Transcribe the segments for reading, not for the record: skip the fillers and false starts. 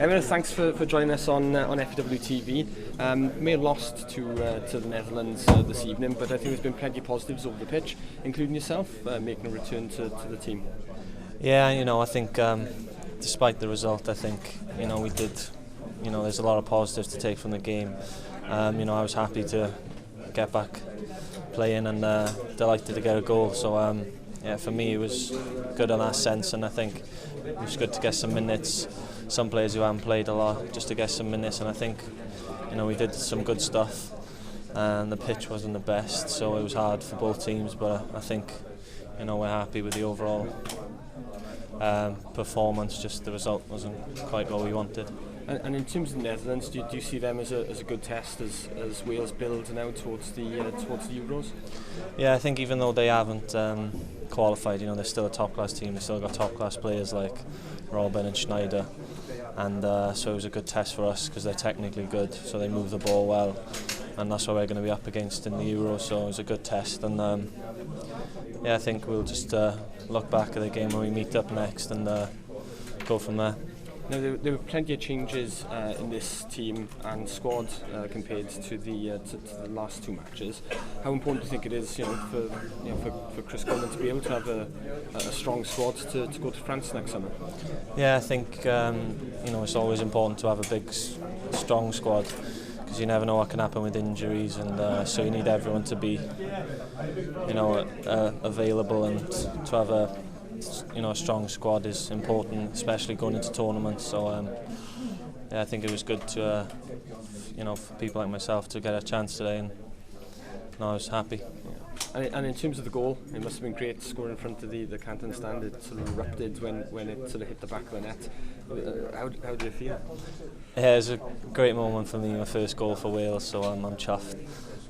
Emyr, thanks for joining us on FAW TV. May have lost to the Netherlands this evening, but I think there's been plenty of positives over the pitch, including yourself making a return to the team. Yeah, I think despite the result, I think we did. There's a lot of positives to take from the game. I was happy to get back playing and delighted to get a goal. So yeah, for me it was good in that sense, and I think it was good to get some minutes. Some players who haven't played a lot, just to get some minutes, and I think we did some good stuff, and the pitch wasn't the best, so it was hard for both teams, but I think we're happy with the overall performance. Just the result wasn't quite what we wanted. And in terms of the Netherlands, do you see them as a good test as Wales build now towards the Euros? Yeah, I think even though they haven't qualified, they're still a top class team. They've still got top class players like Robin and Schneider, and so it was a good test for us because they're technically good, so they move the ball well, and that's what we're going to be up against in the Euros. So it was a good test, and yeah, I think we'll just look back at the game when we meet up next and go from there. Now, there were plenty of changes in this team and squad compared to the last two matches. How important do you think it is, for Chris Coleman to be able to have a strong squad to go to France next summer? Yeah, I think it's always important to have a big, strong squad, because you never know what can happen with injuries, and so you need everyone to be, available, and to have a strong squad is important, especially going into tournaments. So yeah, I think it was good to for people like myself to get a chance today, and I was happy. And in terms of the goal, it must have been great scoring in front of the Canton stand. It sort of erupted when it sort of hit the back of the net. How did you feel? Yeah, it was a great moment for me, my first goal for Wales, so I'm chuffed,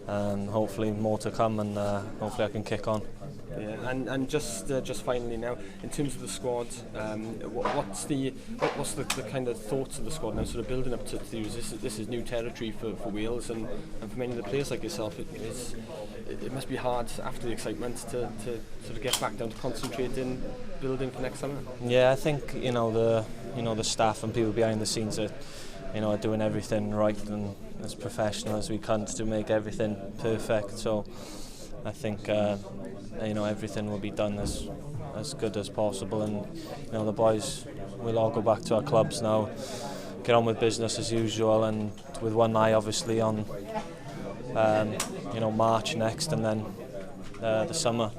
and hopefully more to come, and hopefully I can kick on. Yeah, and just finally now, in terms of the squad, what's the kind of thoughts of the squad now, sort of building up to this is new territory for Wales, and for many of the players like yourself, it must be hard after the excitement to sort of get back down to concentrating, building for next summer. Yeah, I think the staff and people behind the scenes are doing everything right and as professional as we can to make everything perfect. So I think everything will be done as good as possible, and the boys will all go back to our clubs now, get on with business as usual, and with one eye obviously on March next, and then the summer.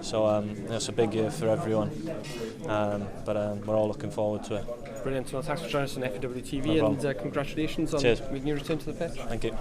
So it's a big year for everyone, but we're all looking forward to it. Brilliant. Well, thanks for joining us on FAW TV, and congratulations on making your return to the pitch. Thank you.